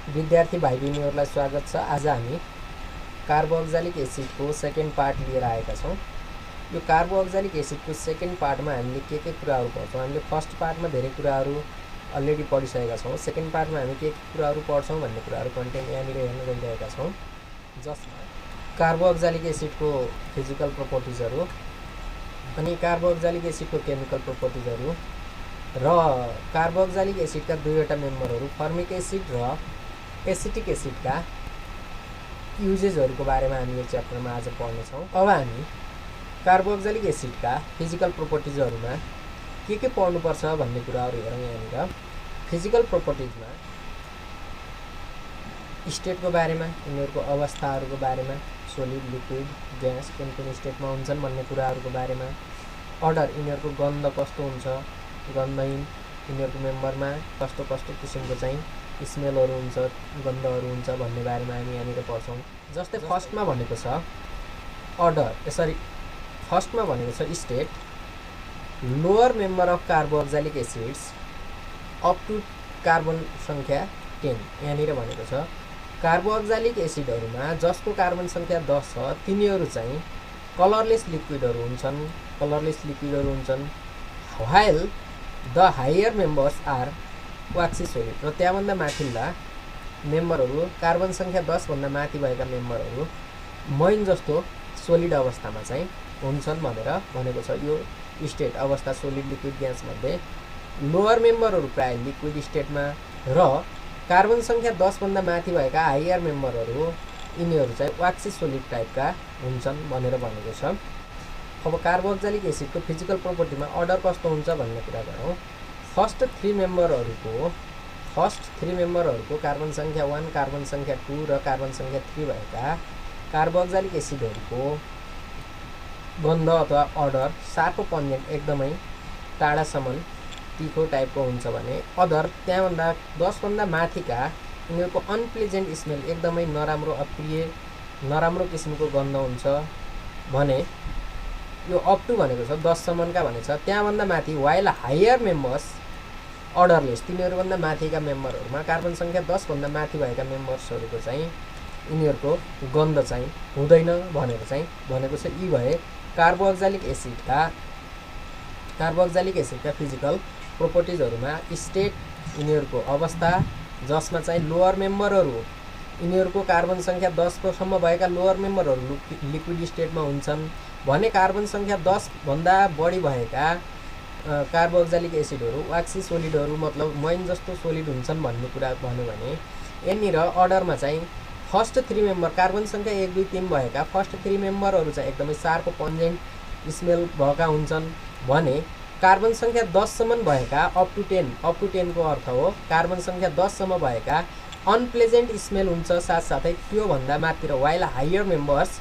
विद्यार्थी भाइ बहिनीहरूलाई स्वागत छ। आज हामी कार्बोक्जालिक एसिडको सेकेन्ड पार्ट लिएर आएका छौँ। यो कार्बोक्जालिक एसिडको सेकेन्ड पार्टमा हामीले के कुराहरू पढ्छौँ। हामीले फर्स्ट पार्टमा धेरै कुराहरू अलरेडी पढिसकेका छौँ। सेकेन्ड पार्टमा हामी के कुराहरू पढ्छौँ भन्ने कुराहरू कन्टेन्ट यहाँनिर हेर्न गइरहेका छौँ, जसमा कार्बोक्जालिक एसिडको फिजिकल प्रोपर्टिजहरू अनि कार्बोक्जालिक एसिडको केमिकल प्रोपर्टिजहरू र कार्बोक्जालिक एसिडका दुईवटा मेम्बरहरू फर्मिक एसिड र एसिटिक एसिडका युजेसहरूको बारेमा हामी यो च्याप्टरमा आज पढ्नेछौँ। अब हामी कार्बोक्जालिक एसिडका फिजिकल प्रोपर्टिजहरूमा के पढ्नुपर्छ भन्ने कुराहरू हेरौँ। यहाँनिर फिजिकल प्रोपर्टिजमा स्टेटको बारेमा, यिनीहरूको अवस्थाहरूको बारेमा, सोलिड, लिक्विड, ग्यास कुन स्टेटमा हुन्छन् भन्ने कुराहरूको बारेमा, अर्डर, यिनीहरूको गन्ध कस्तो हुन्छ, गन्धहीन, यिनीहरूको मेम्बरमा कस्तो किसिमको चाहिँ स्मेलहरू हुन्छ, गन्धहरू हुन्छ भन्ने बारेमा हामी यहाँनिर पढ्छौँ। जस्तै फर्स्टमा भनेको छ अर्डर, फर्स्टमा भनेको छ state, lower member of carboxylic acids up to carbon सङ्ख्या 10। यहाँनिर भनेको छ कार्बोक्जालिक एसिडहरूमा जसको कार्बन सङ्ख्या 10 छ तिनीहरू चाहिँ कलरलेस लिक्विडहरू हुन्छन्, while the higher members are waxy solid. र त्यहाँभन्दा माथिल्ला मेम्बरहरू, कार्बन सङ्ख्या 10 भन्दा माथि भएका मेम्बरहरू मैन जस्तो सोलिड अवस्थामा चाहिँ हुन्छन् भनेर भनेको छ। यो स्टेट अवस्था सोलिड, लिक्विड, ग्यास मध्ये लोअर मेम्बरहरू प्राय लिक्विड स्टेटमा र कार्बन सङ्ख्या 10 भन्दा माथि भएका हायर मेम्बरहरू यिनीहरू चाहिँ वाक्सी सोलिड टाइपका हुन्छन् भनेर भनेको छ। अब कार्बोक्जालिक एसिडको फिजिकल प्रोपर्टीमा अर्डर कस्तो हुन्छ भन्ने कुरा गरौँ। फर्स्ट थ्री मेम्बरहरूको कार्बन सङ्ख्या 1, कार्बन सङ्ख्या 2 र कार्बन सङ्ख्या 3 भएका कार्बोक्जालिक एसिडहरूको गन्ध अथवा अर्डर सार्प पन्जेन्ट एकदमै टाढासम्म तिखो टाइपको हुन्छ भने अदर त्यहाँभन्दा 10 भन्दा माथिका यिनीहरूको अनप्लेजेन्ट स्मेल, एकदमै नराम्रो, अप्रिय, नराम्रो किसिमको गन्ध हुन्छ भने यो अप टु भनेको छ 10 सम्मका भनेको छ। त्यहाँभन्दा माथि व्हाइल हायर मेम्बर्स अर्डरलेस, तिनीहरूभन्दा माथिका मेम्बरहरूमा कार्बन सङ्ख्या 10 भन्दा माथि भएका मेम्बर्सहरूको चाहिँ यिनीहरूको गन्ध चाहिँ हुँदैन भनेर चाहिँ भनेको छ। यी भए कार्बोक्जालिक एसिडका फिजिकल प्रोपर्टिजहरूमा स्टेट, यिनीहरूको अवस्था जसमा चाहिँ लोअर मेम्बरहरू, यिनीहरूको कार्बन सङ्ख्या 10 सम्म भएका लोअर मेम्बरहरू लिक्विड स्टेटमा हुन्छन् भने कार्बन सङ्ख्या 10 भन्दा बढी भएका कार्बोक्जालिक एसिडहरू वाक्सी सोलिडहरू, मतलब मैन जस्तो सोलिड हुन्छन् भन्ने कुरा भन्यो भने यहाँनिर अर्डरमा चाहिँ फर्स्ट थ्री मेम्बर, कार्बन सङ्ख्या 1, 2, 3 भएका फर्स्ट थ्री मेम्बरहरू चाहिँ एकदमै सार्प पन्जेन्ट स्मेल भएका हुन्छन् भने कार्बन सङ्ख्या 10 सम्म भएका अप टु 10 को अर्थ हो कार्बन सङ्ख्या 10 सम्म भएका अनप्लेजेन्ट स्मेल हुन्छ। साथसाथै त्योभन्दा माथि र व्हाइल हायर मेम्बर्स,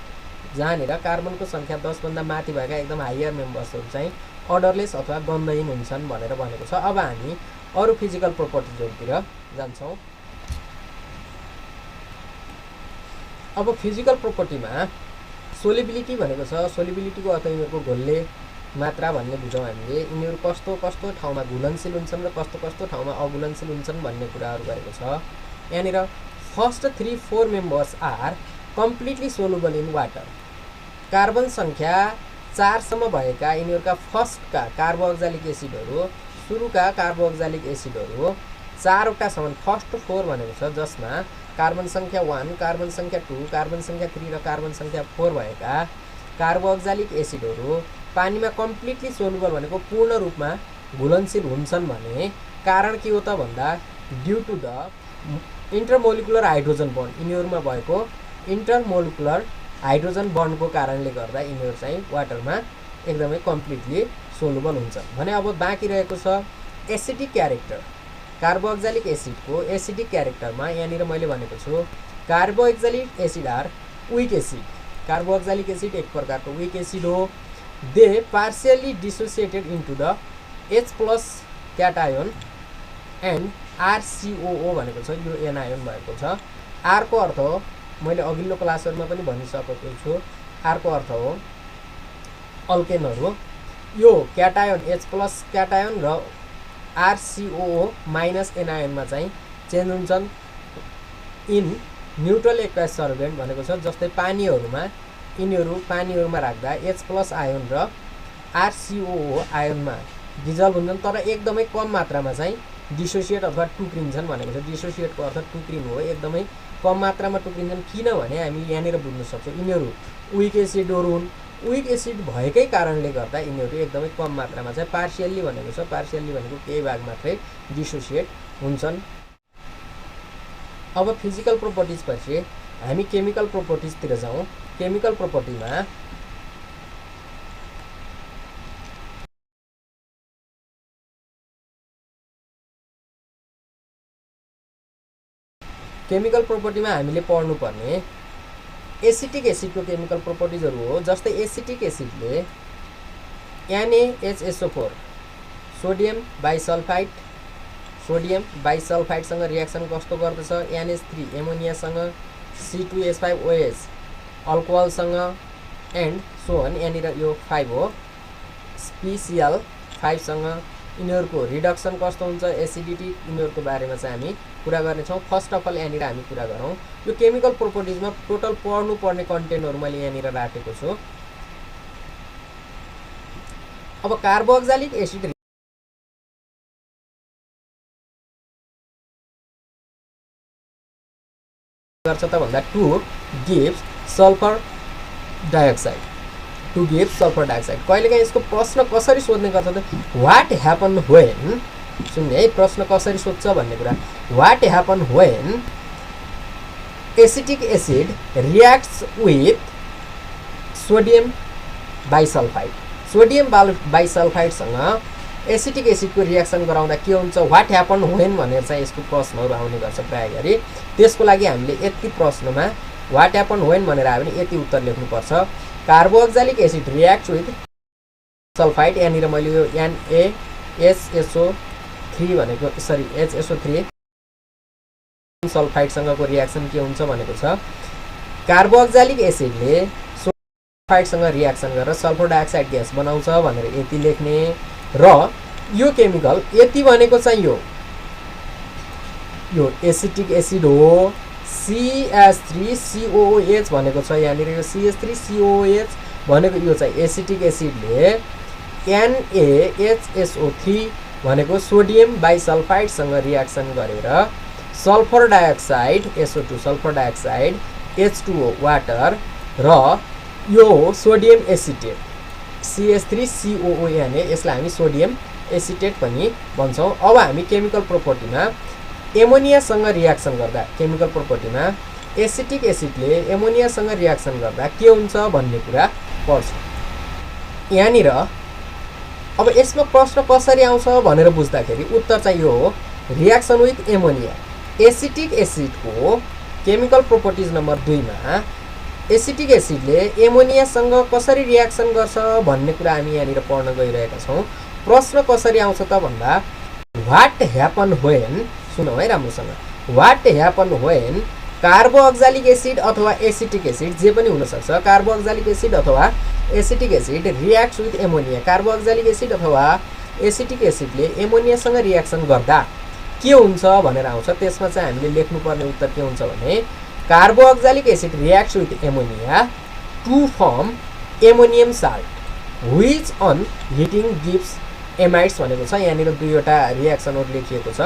जहाँनिर कार्बनको सङ्ख्या 10 भन्दा माथि भएका एकदम हायर मेम्बर्सहरू चाहिँ अर्डरलेस अथवा गन्धहीन हुन्छन् भनेर भनेको छ। अब हामी अरू फिजिकल प्रोपर्टिजहरूतिर जान्छौँ। अब फिजिकल प्रोपर्टीमा सोलिबिलिटी भनेको छ। सोलिबिलिटीको अर्थ यिनीहरूको घोल्ने मात्रा भन्ने बुझौँ हामीले। यिनीहरू कस्तो ठाउँमा घुलनशील हुन्छन् र कस्तो ठाउँमा अघुलनशील हुन्छन् भन्ने कुराहरू गरेको छ। यहाँनिर first 3-4 members are completely soluble in water. Carbon सङ्ख्या 4 सम्म भएका यिनीहरूका फर्स्टका कार्बोक्जालिक एसिडहरू, सुरुका कार्बोक्जालिक एसिडहरू 4वटासम्म, फर्स्ट 4 भनेको छ, जसमा कार्बन सङ्ख्या 1, कार्बन सङ्ख्या 2, कार्बन सङ्ख्या 3 र कार्बन सङ्ख्या 4 भएका कार्बोक्जालिक एसिडहरू पानीमा कम्प्लिटली सोलुबल भनेको पूर्ण रूपमा घुलनशील हुन्छन् भने कारण के हो त भन्दा due to the intermolecular hydrogen bond, यिनीहरूमा भएको इन्टरमोलिकुलर हाइड्रोजन बन्डको कारणले गर्दा यिनीहरू चाहिँ वाटरमा एकदमै कम्प्लिटली सोलुबल हुन्छन् भने। अब बाँकी रहेको छ एसिडिक क्यारेक्टर। कार्बोक्जालिक एसिडको एसिडिक क्यारेक्टरमा यहाँनिर मैले भनेको छु carboxylic acid are weak acid. Carboxylic acid एक प्रकारको विक एसिड हो। They partially dissociated into the H+ cation and RCOO भनेको छ, यो एनायोन भएको छ। आरको अर्थ हो, मैले अघिल्लो क्लासहरूमा पनि भनिसकेको छु, आरको अर्थ हो अल्केनहरू। यो क्याटायोन H+ क्याटायोन र RCOO- एनायोनमा चाहिँ चेन्ज हुन्छन्। इन न्युट्रल एक्वायस सल्भेन्ट भनेको छ जस्तै पानीहरूमा पानीहरूमा राख्दा H+ आयोन र RCOO आयोनमा डिजल्भ हुन्छन्, तर एकदमै कम मात्रामा चाहिँ डिसोसिएट अथवा टुक्रिन्छन् भनेको छ। डिसोसिएटको अर्थ टुक्रिनु हो, एकदमै कम मात्रामा टुक्रिन्छन्। किनभने हामी यहाँनिर बुझ्न सक्छौँ यिनीहरू विक एसिडहरू हुन्। विक एसिड भएकै कारणले गर्दा यिनीहरू एकदमै कम मात्रामा चाहिँ पार्सियल्ली भनेको छ, पार्सियल्ली भनेको केही भाग मात्रै डिसोसिएट हुन्छन्। अब फिजिकल प्रोपर्टिज पछि हामी केमिकल प्रोपर्टिजतिर जाउँ। केमिकल प्रोपर्टीमा हामीले पढ्नुपर्ने एसिटिक एसिडको केमिकल प्रोपर्टिजहरू हो। जस्तै एसिटिक एसिडले NaHSO4 सोडियम बाइसल्फाइडसँग रियाक्सन कस्तो गर्दछ, NH3 एमोनियासँग, C2H5OH अल्कोहलसँग एन्ड सो अन। यहाँनिर यो 5 हो, PCl5सँग यिनीहरूको रिडक्सन कस्तो हुन्छ, एसिडिटी, यिनीहरूको बारेमा चाहिँ हामी कुरा गर्नेछौँ। फर्स्ट अफ अल यहाँनिर हामी कुरा गरौँ यो केमिकल प्रोपर्टिजमा टोटल पढ्नुपर्ने कन्टेन्टहरू मैले यहाँनिर राखेको छु। अब कार्बोक्जालिक एसिड गर्छ त भन्दा टु गिभ्स सल्फर डाइअक्साइड। कहिलेकाहीँ यसको प्रश्न कसरी सोध्ने गर्छ त, व्हाट ह्यापन व्हेन, सुन्ने है प्रश्न कसरी सोध्छ भन्ने कुरा, what happen when acetic acid reacts with sodium बाइसल्फाइडसँग एसिटिक एसिडको रियाक्सन गराउँदा के हुन्छ, व्हाट ह्यापन व्हेन भनेर चाहिँ यसको प्रश्नहरू आउने गर्छ प्राय गरी। त्यसको लागि हामीले यति प्रश्नमा व्हाट ह्यापन व्हेन भनेर आयो भने यति उत्तर लेख्नुपर्छ। कार्बोक्जालिक एसिड रियाक्ट्स विथ सल्फाइड, यहाँनिर मैले यो NaHSO3 भनेको HSO3 सल्फाइडसँगको रियाक्सन के हुन्छ भनेको छ। कार्बोक्जालिक एसिडले सल्फाइडसँग रियाक्सन गरेर सल्फर डाइअक्साइड ग्यास बनाउँछ भनेर यति लेख्ने। र यो केमिकल यति भनेको चाहिँ यो एसिटिक एसिड हो, CH3COOH भनेको छ यहाँनिर। यो CH3COOH भनेको यो चाहिँ एसिटिक एसिडले NaHSO3 भनेको सोडियम बाइसल्फाइडसँग रियाक्सन गरेर sulphur dioxide SO2 sulphur dioxide H2O water र यो सोडियम एसिटेट CH3COOH यसलाई हामी सोडियम एसिटेट पनि भन्छौँ। अब हामी केमिकल प्रोपर्टीमा एमोनियासँग रियाक्सन गर्दा, केमिकल प्रोपर्टीमा एसिटिक एसिडले एमोनियासँग रियाक्सन गर्दा के हुन्छ भन्ने कुरा पढ्छौँ यहाँनिर। अब यसमा प्रश्न कसरी आउँछ भनेर बुझ्दाखेरि उत्तर चाहिँ यो हो, रियाक्सन विथ एमोनिया। एसिटिक एसिडको केमिकल प्रोपर्टिज नम्बर 2 मा एसिटिक एसिडले एमोनियासँग कसरी रियाक्सन गर्छ भन्ने कुरा हामी यहाँनिर पढ्न गइरहेका छौँ। प्रश्न कसरी आउँछ त भन्दा व्हाट ह्यापन व्हेन, सुनौ है राम्रोसँग, what happen when carboxylic acid अथवा एसिटिक एसिड जे पनि हुनसक्छ, कार्बोक्जालिक एसिड अथवा acetic acid reacts with ammonia. Carboxylic acid अथवा एसिटिक एसिडले एमोनियासँग रियाक्सन गर्दा के हुन्छ भनेर आउँछ। त्यसमा चाहिँ हामीले लेख्नुपर्ने उत्तर के हुन्छ भने carboxylic acid reacts with ammonia to form ammonium salt which on heating gives amides भनेको छ। यहाँनिर दुईवटा रियाक्सनहरू लेखिएको छ।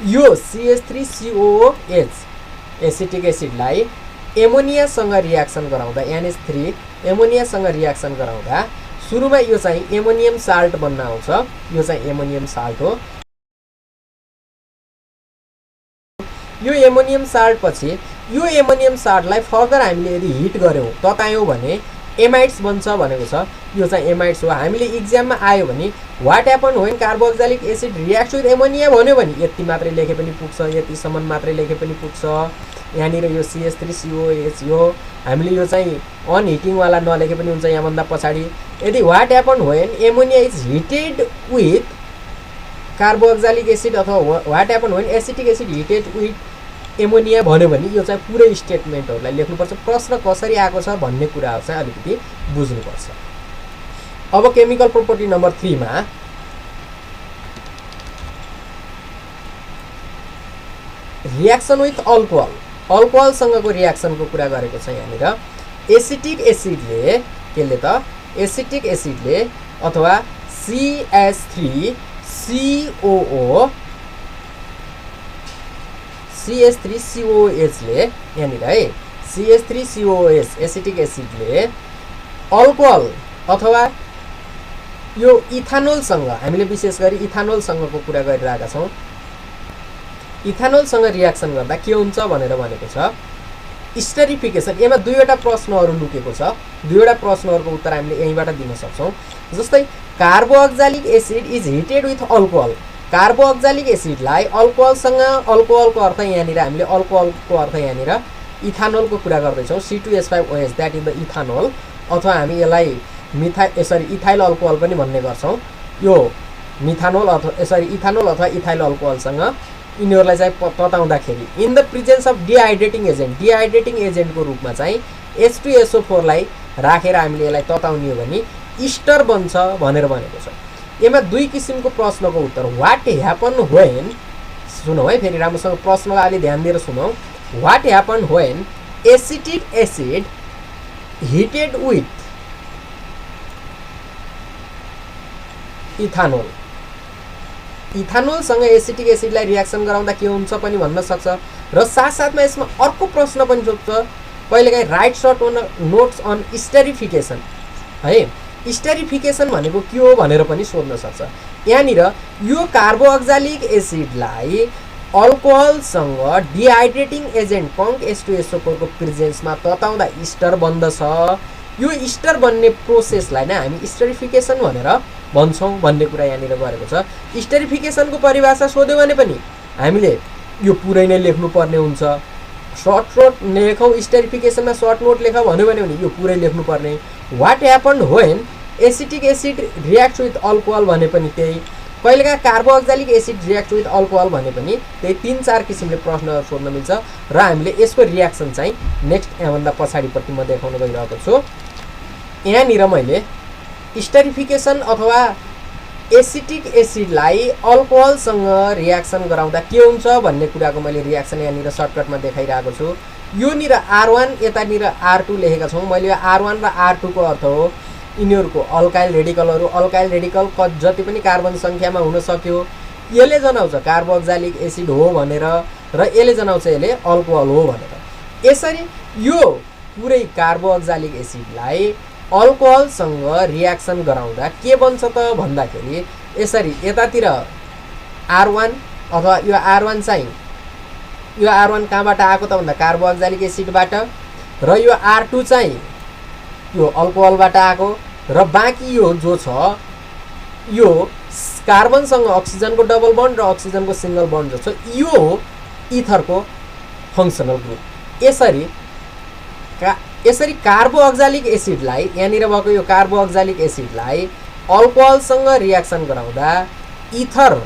यो CH3COOH एसिटिक एसिडलाई एमोनियासँग रियाक्सन गराउँदा NH3 एमोनियासँग रियाक्सन गराउँदा सुरुमा यो चाहिँ एमोनियम साल्ट बन्न आउँछ। यो चाहिँ एमोनियम साल्ट हो। यो एमोनियम साल्ट पछि यो एमोनियम साल्टलाई फर्दर हामीले यदि हिट गर्यौँ ततायौँ भने एमाइड्स बन्छ भनेको छ। यो चाहिँ एमाइड्स हो। हामीले इक्जाममा आयो भने what happen when carboxylic acid reacts with ammonia भन्यो भने यति मात्रै लेखे पनि पुग्छ, यतिसम्म मात्रै लेखे पनि पुग्छ। यहाँनिर यो CH3COOH हो, हामीले यो चाहिँ अनहिटिङवाला नलेखे पनि हुन्छ यहाँभन्दा पछाडि। यदि what happen when ammonia is heated with carboxylic acid अथवा what happen when acetic acid heated with ammonia भन्यो भने यो चाहिँ पुरै स्टेटमेन्टहरूलाई लेख्नुपर्छ। प्रश्न कसरी आएको छ भन्ने कुरा चाहिँ अलिकति बुझ्नुपर्छ। अब केमिकल प्रोपर्टी नम्बर 3 मा रियाक्सन विथ अल्कोहल अल्कोहलसँगको रियाक्सनको कुरा गरेको छ यहाँनिर। एसिटिक एसिडले केले त एसिटिक एसिडले अथवा CH3COOH ले यहाँनिर है CH3COOH एसिटिक एसिडले अल्कोहल अथवा यो इथानोलसँग, हामीले विशेष गरी इथानोलसँगको कुरा गरिरहेका छौँ, इथानोलसँग रियाक्सन गर्दा के हुन्छ भनेर भनेको छ स्टेरिफिकेसन। यसमा दुईवटा प्रश्नहरू लुकेको छ, दुईवटा प्रश्नहरूको उत्तर हामीले यहीँबाट दिन सक्छौँ। जस्तै carboxylic acid is heated with alcohol. Carboxylic एसिडलाई अल्कोहलसँग, अल्कोहलको अर्थ यहाँनिर हामीले अल्कोहलको अर्थ यहाँनिर इथानोलको कुरा गर्दैछौँ, C2H5OH that is the ethanol, अथवा हामी यसलाई इथाइल अल्कोहल पनि भन्ने गर्छौँ। यो मिथानोल अथवा इथानोल अथवा इथाइल अल्कोहलसँग यिनीहरूलाई चाहिँ तताउँदाखेरि in the presence of dehydrating agent, dehydrating एजेन्टको रूपमा चाहिँ H2SO4 लाई राखेर हामीले यसलाई तताउने हो भने इस्टर बन्छ भनेर भनेको छ। यसमा दुई किसिमको प्रश्नको उत्तर, व्हाट ह्यापन व्हेन, सुनौ है फेरि राम्रोसँग प्रश्नलाई अलि ध्यान दिएर सुनौ। What happen when acetic acid heated with ethanol. इथानोलसँग एसिटिक एसिडलाई रियाक्सन गराउँदा के हुन्छ पनि भन्न सक्छ र साथसाथमा यसमा अर्को प्रश्न पनि सोध्छ, कहिलेकाहीँ राइट सर्ट नोट्स अन स्टेरिफिकेसन है, स्टेरिफिकेसन भनेको के हो भनेर पनि सोध्न सक्छ। यहाँनिर यो कार्बोअक्जालिक एसिडलाई अल्कोहलसँग डिहाइड्रेटिङ एजेन्ट कङ्क H2SO4 को प्रेजेन्समा तताउँदा इस्टर बन्दछ। यो इस्टर बन्ने प्रोसेसलाई नै हामी स्टेरिफिकेसन भनेर भन्छौँ भन्ने कुरा यहाँनिर गरेको छ। स्टेरिफिकेसनको परिभाषा सोध्यो भने पनि हामीले यो पुरै नै लेख्नुपर्ने हुन्छ। सर्ट नोट लेखौँ, स्टेरिफिकेसनमा सर्ट नोट लेख भन्यो भने यो पुरै लेख्नुपर्ने। What happen when acetic acid react with alcohol भने पनि त्यही, कहिलेकाहीँ carboxylic acid react with alcohol भने पनि त्यही 3-4 किसिमले प्रश्नहरू सोध्न मिल्छ र हामीले यसको रियाक्सन चाहिँ नेक्स्ट यहाँभन्दा पछाडिपट्टि म देखाउन गइरहेको छु। यहाँनिर मैले स्टेरिफिकेसन अथवा एसिटिक एसिडलाई अल्कोहलसँग रियाक्सन गराउँदा के हुन्छ भन्ने कुराको मैले रियाक्सन यहाँनिर सर्टकटमा देखाइरहेको छु। योनिर R1 यतानिर R2 लेखेका छौँ। मैले यो R1 र R2 को अर्थ हो यिनीहरूको अल्काइल रेडिकलहरू, अल्काइल रेडिकल जति पनि कार्बन सङ्ख्यामा हुन सक्यो यसले जनाउँछ कार्बोअक्जालिक एसिड हो भनेर र यसले जनाउँछ यसले अल्कोहल हो भनेर। यसरी यो पुरै कार्बोअक्जालिक एसिडलाई अल्कोहलसँग रियाक्सन गराउँदा के बन्छ त भन्दाखेरि यसरी यतातिर R1 अथवा यो R1 चाहिँ, यो R1 कहाँबाट आएको त भन्दा कार्बोअक्जालिक एसिडबाट, र यो R2 चाहिँ यो अल्कोहलबाट आएको, र बाँकी यो जो छ यो कार्बनसँग अक्सिजनको डबल बन्ड र अक्सिजनको सिङ्गल बन्ड जो छ यो इथरको फङ्सनल ग्रुप। यसरी कार्बोअक्जालिक एसिडलाई, यहाँनिर भएको यो कार्बोअक्जालिक एसिडलाई अल्कोहलसँग रियाक्सन गराउँदा इथर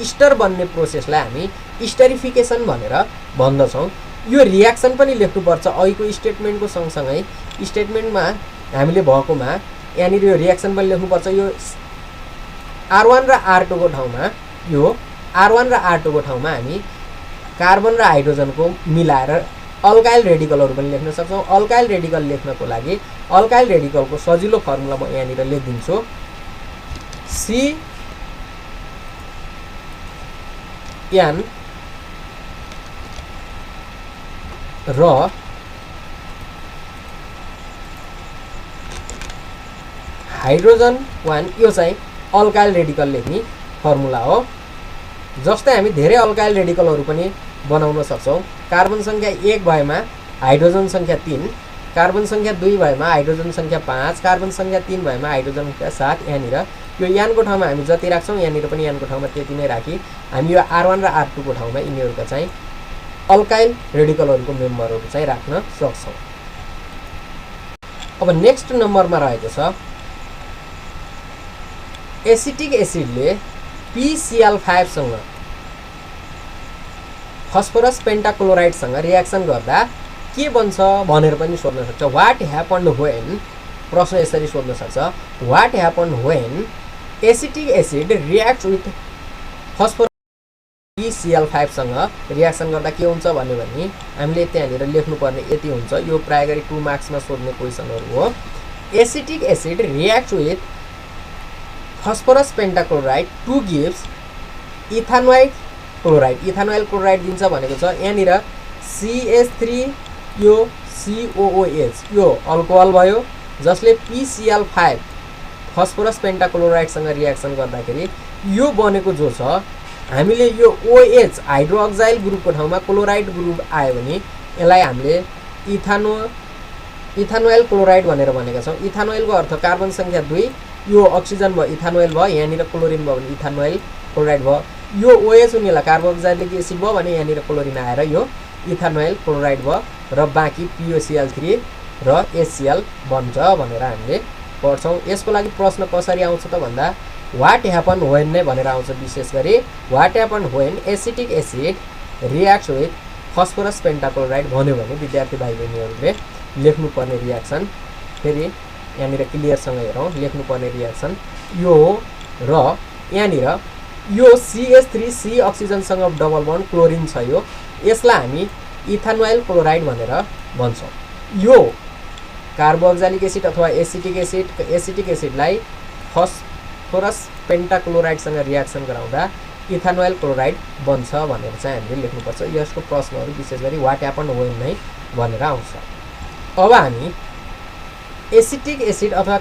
इस्टर बन्ने प्रोसेसलाई हामी स्टेरिफिकेसन भनेर भन्दछौँ। यो रियाक्सन पनि लेख्नुपर्छ अहिलेको स्टेटमेन्टको सँगसँगै, स्टेटमेन्टमा हामीले भएकोमा यहाँनिर यो रियाक्सन पनि लेख्नुपर्छ। यो R1 र R2 को ठाउँमा, यो R1 र R2 को ठाउँमा हामी कार्बन र हाइड्रोजनको मिलाएर अल्काइल रेडिकलहरू पनि लेख्न सक्छौँ। अल्काइल रेडिकल लेख्नको लागि अल्काइल रेडिकलको सजिलो फर्मुला म यहाँनिर लेखिदिन्छु। CN र हाइड्रोजन 1, यो चाहिँ अल्काइल रेडिकल लेख्ने फर्मुला हो। जस्तै हामी धेरै अल्काइल रेडिकलहरू पनि बनाउन सक्छौँ। कार्बन सङ्ख्या 1 भएमा हाइड्रोजन सङ्ख्या 3, कार्बन सङ्ख्या 2 भएमा हाइड्रोजन सङ्ख्या 5, कार्बन सङ्ख्या 3 भएमा हाइड्रोजन सङ्ख्या 7। यहाँनिर यो यानको ठाउँमा हामी जति राख्छौँ यहाँनिर पनि यानको ठाउँमा त्यति नै राखी हामी यो R1 र R2 को ठाउँमा यिनीहरूका चाहिँ अल्काइल रेडिकलहरूको मेम्बरहरू चाहिँ राख्न सक्छौँ। अब नेक्स्ट नम्बरमा रहेको छ एसिटिक एसिडले PCl5 सँग फस्फोरस पेन्टाक्लोराइडसँग रियाक्सन गर्दा के बन्छ भनेर पनि सोध्न सक्छ। व्हाट ह्यापन्ड व्हेन, प्रश्न यसरी सोध्न सक्छ, what happened when acetic acid reacts with phosphorus PCl5 सँग रियाक्सन गर्दा के हुन्छ भन्यो भने हामीले त्यहाँनिर लेख्नुपर्ने यति हुन्छ। यो प्राय गरी 2 मार्क्समा सोध्ने क्वेसनहरु हो। Acetic acid react with phosphorus pentachloride to gives ethanoyl chloride. Ethanoyl chloride दिन्छ भनेको छ। यहाँनिर CH3 यो COOH यो अल्कोहल भयो जसले PCl5 फस्फरस पेन्टाक्लोराइडसँग रियाक्सन गर्दाखेरि यो बनेको जो छ हामीले यो OH हाइड्रोक्साइल ग्रुपको ठाउँमा क्लोराइड ग्रुप आयो भने यसलाई हामीले इथानोइल क्लोराइड भनेर भनेका छौँ। इथानोइलको अर्थ कार्बन संख्या 2 यो अक्सिजन भयो इथानोइल भयो, यहाँनिर क्लोरिन भयो भने इथानोइल क्लोराइड भयो। यो OH उनीलाई कार्बोक्सिलिक एसिड भयो भने यहाँनिर क्लोरिन आएर यो इथानोइल क्लोराइड भयो र बाँकी POCl3 र HCl बन्छ भनेर हामीले पढ्छौँ। यसको लागि प्रश्न कसरी आउँछ त भन्दा व्हाट ह्यापन व्हेन नै भनेर आउँछ। विशेष गरी what happen when acetic acid reacts with phosphorus pentachloride भन्यो भने विद्यार्थी भाइ बहिनीहरूले लेख्नुपर्ने रियाक्सन फेरि यहाँनिर क्लियरसँग हेरौँ। लेख्नुपर्ने रियाक्सन यो हो र यहाँनिर यो CH3C अक्सिजनसँग डबल बन्ड क्लोरिन छ। यसलाई हामी इथानोइल क्लोराइड भनेर भन्छौँ। यो कार्बोक्सिलिक एसिड अथवा एसिटिक एसिडलाई फस्फरस पेन्टाक्लोराइडसँग रियाक्सन गराउँदा इथानोइल क्लोराइड बन्छ भनेर चाहिँ हामीले लेख्नुपर्छ। यसको प्रश्नहरू विशेष गरी व्हाट ह्यापन व्हेन नै भनेर आउँछ। अब हामी एसिटिक एसिड अथवा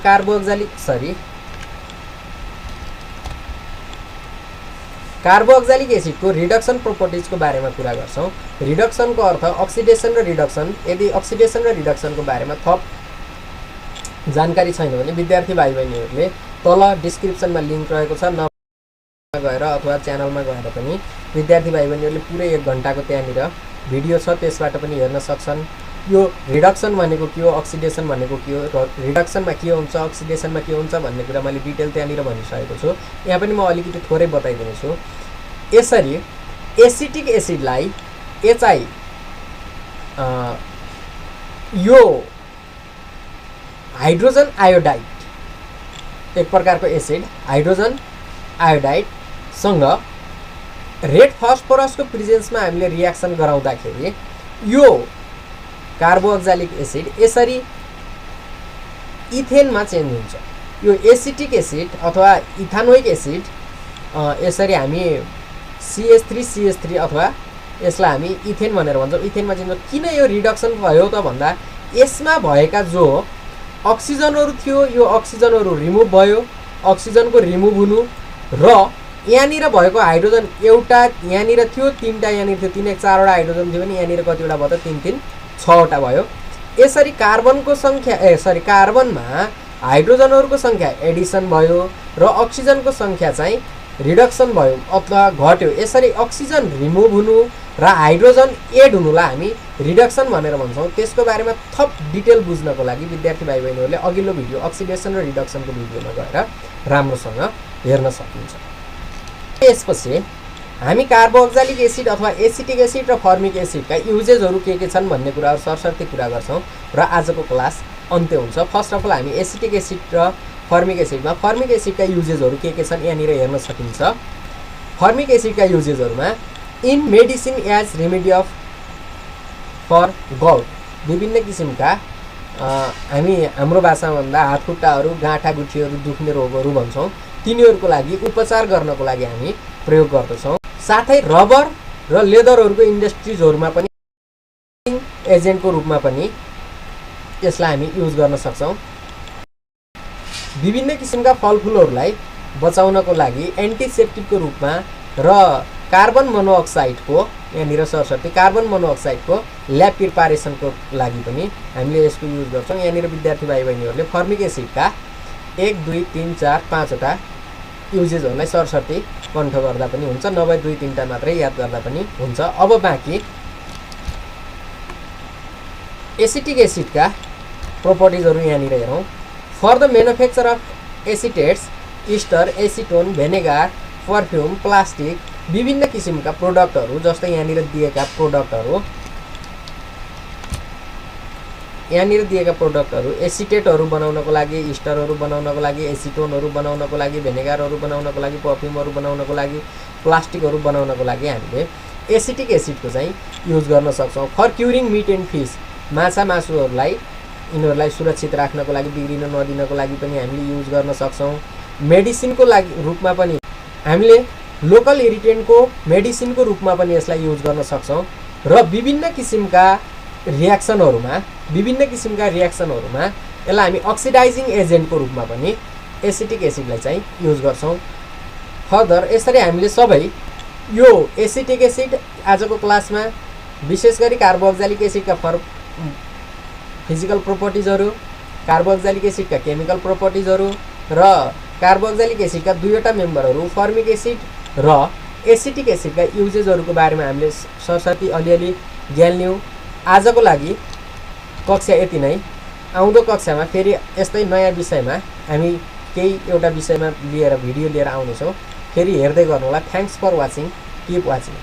कार्बोक्सिलिक एसिडको रिडक्सन प्रोपर्टिजको बारेमा कुरा गर्छौँ। रिडक्सनको अर्थ अक्सिडेसन र रिडक्सन। यदि अक्सिडेसन र रिडक्सनको बारेमा थप जानकारी छैन भने विद्यार्थी भाइ बहिनीहरूले तल डिस्क्रिप्सनमा लिङ्क रहेको छ न गएर अथवा च्यानलमा गएर पनि विद्यार्थी भाइ बहिनीहरूले पुरै 1 घण्टाको त्यहाँनिर भिडियो छ त्यसबाट पनि हेर्न सक्छन्। यो रिडक्सन भनेको के हो, अक्सिडेसन भनेको के हो र रिडक्सनमा के हुन्छ अक्सिडेसनमा के हुन्छ भन्ने कुरा मैले डिटेल त्यहाँनिर भनिसकेको छु। यहाँ पनि म अलिकति थोरै बताइदिनेछु। यसरी एसिटिक एसिडलाई यो हाइड्रोजन आयोडाइड एक प्रकारको एसिड हाइड्रोजन आयोडाइडसँग रेड फस्फरसको प्रेजेन्समा हामीले रियाक्सन गराउँदाखेरि यो कार्बोक्सिलिक एसिड यसरी इथेनमा चेन्ज हुन्छ। यो एसिटिक एसिड अथवा इथानोइक एसिड यसरी हामी CH3 अथवा यसलाई हामी इथेन भनेर भन्छौँ। इथेनमा चेन्ज किन यो रिडक्सन भयो त भन्दा यसमा भएका जो अक्सिजनहरू थियो यो अक्सिजनहरू रिमुभ भयो, अक्सिजनको रिमुभ हुनु र यहाँनिर भएको हाइड्रोजन एउटा यहाँनिर थियो 3टा यहाँनिर थियो 3 1 4 वटा हाइड्रोजन थियो भने यहाँनिर कतिवटा भयो त 3 3 6 वटा भयो। यसरी कार्बनको संख्या कार्बनमा हाइड्रोजनहरूको संख्या एडिसन भयो र अक्सिजनको संख्या चाहिँ रिडक्सन भयो अथवा घट्यो। यसरी अक्सिजन रिमुभ हुनु र हाइड्रोजन एड हुनुलाई हामी रिडक्सन भनेर भन्छौँ। त्यसको बारेमा थप डिटेल बुझ्नको लागि विद्यार्थी भाइ बहिनीहरूले अघिल्लो भिडियो अक्सिडेसन र रिडक्सनको भिडियोमा गएर राम्रोसँग हेर्न सकिन्छ। यसपछि हामी कार्बोक्सिलिक एसिड अथवा एसिटिक एसिड र फर्मिक एसिडका युजेजहरू के छन् भन्ने कुराहरू सरसर्ती कुरा गर्छौँ र आजको क्लास अन्त्य हुन्छ। फर्स्ट अफ अल हामी एसिटिक एसिड र फर्मिक एसिडका युजेजहरू के छन् यहाँनिर हेर्न सकिन्छ। फर्मिक एसिडका युजेजहरूमा in medicine as remedy for gout विभिन्न किसिमका हामी हाम्रो भाषामा भन्दा हातखुट्टाहरू गाँठागुठीहरू दुख्ने रोगहरू भन्छौँ तिनीहरूको लागि उपचार गर्नको लागि हामी प्रयोग गर्दछौँ। साथै रबर र लेदरहरूको इन्डस्ट्रिजहरूमा पनि एजेन्टको रूपमा पनि यसलाई हामी युज गर्न सक्छौँ। विभिन्न किसिमका फलफुलहरूलाई बचाउनको लागि एन्टिसेप्टिकको रूपमा र कार्बन मोनोअक्साइडको यहाँनिर सरसर्ती कार्बन मोनोअक्साइडको ल्याब प्रिपारेसनको लागि पनि हामीले यसको युज गर्छौँ। यहाँनिर विद्यार्थी भाइ बहिनीहरूले फर्मिक एसिडका 1 2 3 4 5 वटा युजेजहरूलाई सरसर्ती कण्ठ गर्दा पनि हुन्छ, नभए 2 3टा मात्रै याद गर्दा पनि हुन्छ। अब बाँकी एसिटिक एसिडका प्रोपर्टिजहरू यहाँनिर हेरौँ। For the manufacture of acetates ester acetone vinegar perfume plastic विभिन्न किसिमका प्रोडक्टहरू जस्तै यहाँनिर दिएका प्रोडक्टहरू एसिटेटहरू बनाउनको लागि इस्टरहरू बनाउनको लागि एसिटोनहरू बनाउनको लागि भेनेगारहरू बनाउनको लागि परफ्युमहरू बनाउनको लागि प्लास्टिकहरू बनाउनको लागि हामीले एसिटिक एसिडको चाहिँ युज गर्न सक्छौँ। For curing meat and fish, माछा मासुहरूलाई यिनीहरूलाई सुरक्षित राख्नको लागि, बिग्रिन नदिनको लागि पनि हामीले युज गर्न सक्छौँ। मेडिसिनको लागि रूपमा पनि हामीले लोकल इरिटेन्टको मेडिसिनको रूपमा पनि यसलाई युज गर्न सक्छौँ र विभिन्न किसिमका रियाक्सनहरूमा यसलाई हामी अक्सिडाइजिङ एजेन्टको रूपमा पनि एसिटिक एसिडलाई चाहिँ युज गर्छौँ। फर्दर यसरी हामीले सबै यो एसिटिक एसिड आजको क्लासमा विशेष गरी कार्बोक्जालिक एसिडका फिजिकल प्रोपर्टिजहरू, कार्बोक्जालिक एसिडका केमिकल प्रोपर्टिजहरू र कार्बोक्जालिक एसिडका दुईवटा मेम्बरहरू फर्मिक एसिड र एसिटिक एसिडका युजेजहरूको बारेमा हामीले सरसर्ती अलिअलि ज्ञान लियौँ। आजको लागि कक्षा यति नै। आउँदो कक्षामा फेरि यस्तै नयाँ विषयमा हामी एउटा विषयमा लिएर भिडियो लिएर आउनेछौँ। फेरि हेर्दै गर्नुहोला। Thanks for watching, keep watching.